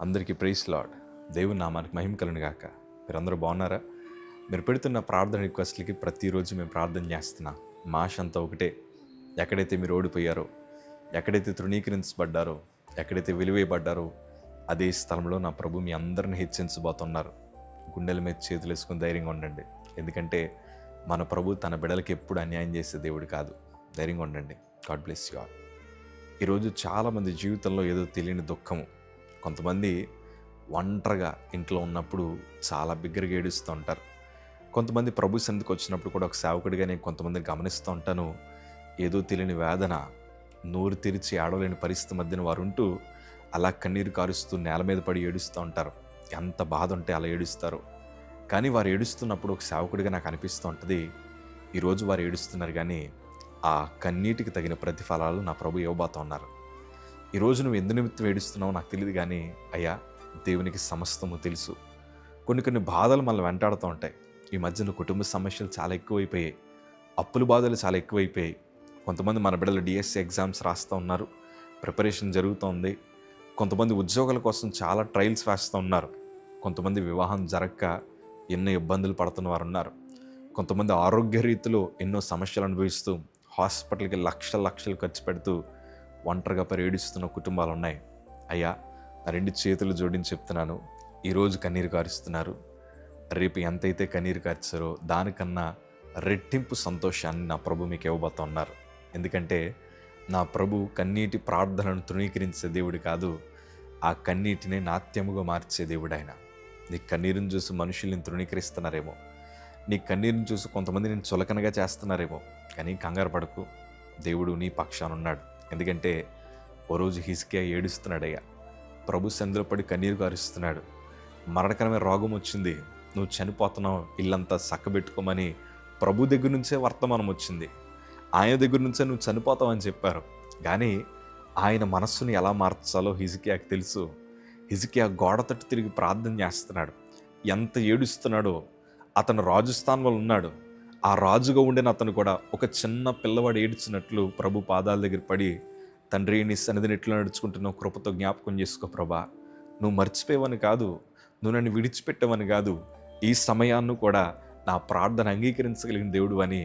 అందరికీ praise lord. దేవుని నామానికి మహిమ కలుగును గాక. మీరందరూ బాగున్నారా? మీరు పెడుతున్న ప్రార్థన రిక్వెస్ట్లకి ప్రతిరోజు మేము ప్రార్థన చేస్తున్నాం. మా ఆశ అంతా ఒకటే, ఎక్కడైతే మీరు ఓడిపోయారో, ఎక్కడైతే తృణీకరించబడ్డారో, ఎక్కడైతే వెలివేయబడ్డారో అదే స్థలంలో నా ప్రభు మీ అందరిని హెచ్చించబోతున్నారు. గుండెల మీద చేతులు వేసుకుని ధైర్యంగా ఉండండి. ఎందుకంటే మన ప్రభు తన బిడ్డలకి ఎప్పుడు అన్యాయం చేసే దేవుడు కాదు. ధైర్యంగా ఉండండి. God bless you all. ఈరోజు చాలామంది జీవితంలో ఏదో తెలియని దుఃఖము, కొంతమంది ఒంటరిగా ఇంట్లో ఉన్నప్పుడు చాలా బిగ్గరగా ఏడుస్తూ ఉంటారు. కొంతమంది ప్రభు సన్నిధికి వచ్చినప్పుడు కూడా ఒక సేవకుడిగా నేను కొంతమందిని గమనిస్తూ ఉంటాను. ఏదో తెలియని వేదన, నోరు తెరిచి ఆడలేని పరిస్థితి మధ్యన వారు ఉంటూ అలా కన్నీరు కారుస్తూ నేల మీద పడి ఏడుస్తూ ఉంటారు. ఎంత బాధ ఉంటే అలా ఏడుస్తారు. కానీ వారు ఏడుస్తున్నప్పుడు ఒక సేవకుడిగా నాకు అనిపిస్తూ ఉంటుంది, ఈరోజు వారు ఏడుస్తున్నారు కానీ ఆ కన్నీటికి తగిన ప్రతిఫలాలు నా ప్రభు ఇవ్వబోతూ ఉన్నారు. ఈరోజు నువ్వు ఎందు నిమిత్తం ఏడుస్తున్నావో నాకు తెలియదు కానీ అయ్యా, దేవునికి సమస్తము తెలుసు. కొన్ని బాధలు మనల్ని వెంటాడుతూ ఉంటాయి. ఈ మధ్యన కుటుంబ సమస్యలు చాలా ఎక్కువైపోయాయి, అప్పుల బాధలు చాలా ఎక్కువైపోయాయి. కొంతమంది మన బిడ్డలు డిఎస్సి ఎగ్జామ్స్ రాస్తూ ఉన్నారు, ప్రిపరేషన్ జరుగుతోంది. కొంతమంది ఉద్యోగాల కోసం చాలా ట్రయల్స్ వేస్తూ ఉన్నారు. కొంతమంది వివాహం జరగక ఎన్నో ఇబ్బందులు పడుతున్న వారు ఉన్నారు. కొంతమంది ఆరోగ్య రీతిలో ఎన్నో సమస్యలు అనుభవిస్తూ హాస్పిటల్కి లక్షలు ఖర్చు పెడుతూ ఒంటరిగా ఏడుస్తున్న కుటుంబాలు ఉన్నాయి. అయ్యా, నా 2 చేతులు జోడించి చెప్తున్నాను, ఈరోజు కన్నీరు కారుస్తున్నారు. రేపు ఎంతైతే కన్నీరు కార్చారో దానికన్నా రెట్టింపు సంతోషాన్ని నా ప్రభు మీకు ఇవ్వబోతూ ఉన్నారు. ఎందుకంటే నా ప్రభు కన్నీటి ప్రార్థనను తృణీకరించే దేవుడు కాదు, ఆ కన్నీటిని నాట్యముగా మార్చే దేవుడు ఆయన. నీ కన్నీరుని చూసి మనుషుల్ని తృణీకరిస్తున్నారేమో, నీ కన్నీరుని చూసి కొంతమంది నేను చులకనగా చేస్తున్నారేమో, కానీ కంగారు పడకు, దేవుడు నీ పక్షాన ఉన్నాడు. ఎందుకంటే ఓ రోజు హిజ్కియా ఏడుస్తున్నాడయ్యా, ప్రభు సన్నిధిలో పడి కన్నీరు కారుస్తున్నాడు. మరణకరమైన రోగం వచ్చింది, నువ్వు చనిపోతున్నావు, ఇల్లంతా చక్కబెట్టుకోమని ప్రభు దగ్గర నుంచే వర్తమానం వచ్చింది. ఆయన దగ్గర నుంచే నువ్వు చనిపోతావు అని చెప్పారు. కానీ ఆయన మనస్సుని ఎలా మార్చాలో హిజ్కియాకి తెలుసు. హిజ్కియా గోడ తట్టు తిరిగి ప్రార్థన చేస్తున్నాడు. ఎంత ఏడుస్తున్నాడో, అతను రాజు స్థానంలో ఉన్నాడు. ఆ రాజుగా ఉండిన అతను కూడా ఒక చిన్న పిల్లవాడు ఏడ్చినట్లు ప్రభు పాదాల దగ్గర పడి, తండ్రి నీ సన్నిధిని ఎట్లా నడుచుకుంటున్నావు, కృపతో జ్ఞాపకం చేసుకో ప్రభా, నువ్వు మర్చిపోయావని కాదు, నువ్వు నన్ను విడిచిపెట్టావని కాదు, ఈ సమయాన్ని కూడా నా ప్రార్థన అంగీకరించగలిగిన దేవుడు అని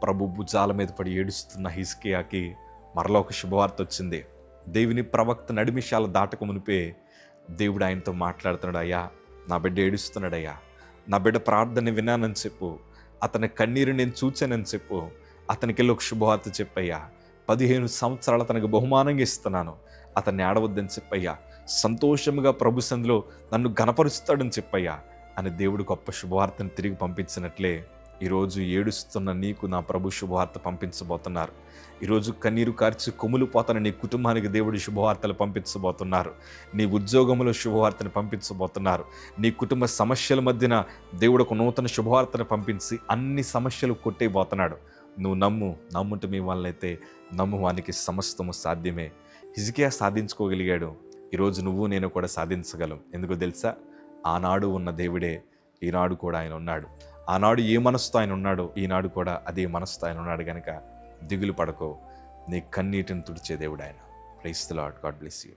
ప్రభు భుజాల మీద పడి ఏడుస్తున్న హిజ్కియాకి మరలా ఒక శుభవార్త వచ్చింది. దేవుని ప్రవక్త నడిమిషాల దాటక మునిపే దేవుడు ఆయనతో మాట్లాడుతున్నాడు. అయ్యా, నా బిడ్డ ఏడుస్తున్నాడయ్యా, నా బిడ్డ ప్రార్థన విన్నానని చెప్పు, అతని కన్నీరు నేను చూచానని చెప్పు, అతనికి వెళ్ళి ఒక శుభవార్త చెప్పయ్యా, 15 సంవత్సరాలు అతనికి బహుమానంగా ఇస్తున్నాను, అతన్ని ఆడవద్దని చెప్పయ్యా, సంతోషంగా ప్రభు సన్నిధిలో నన్ను ఘనపరుస్తాడని చెప్పయ్యా అని దేవుడు గొప్ప శుభవార్తను తిరిగి పంపించినట్లే ఈరోజు ఏడుస్తున్న నీకు నా ప్రభు శుభవార్త పంపించబోతున్నారు. ఈరోజు కన్నీరు కార్చి కొమ్ములు పోతున్న నీ కుటుంబానికి దేవుడు శుభవార్తలు పంపించబోతున్నారు. నీ ఉద్యోగంలో శుభవార్తను పంపించబోతున్నారు. నీ కుటుంబ సమస్యల మధ్యన దేవుడు ఒక నూతన శుభవార్తను పంపించి అన్ని సమస్యలు కొట్టేయబోతున్నాడు. నువ్వు నమ్ముంటే మీ వాళ్ళైతే నమ్మువానికి సమస్తము సాధ్యమే. హిజ్కియా సాధించుకోగలిగాడు, ఈరోజు నువ్వు నేను కూడా సాధించగలం. ఎందుకో తెలుసా? ఆనాడు ఉన్న దేవుడే ఈనాడు కూడా ఆయన ఉన్నాడు. ఆనాడు ఏ మనసుతో ఆయన ఉన్నాడో ఈనాడు కూడా అదే మనసుతో ఆయన ఉన్నాడు. కనుక దిగులు పడకో, నీ కన్నీటిని తుడిచే దేవుడు ఆయన. Praise the Lord. God bless you.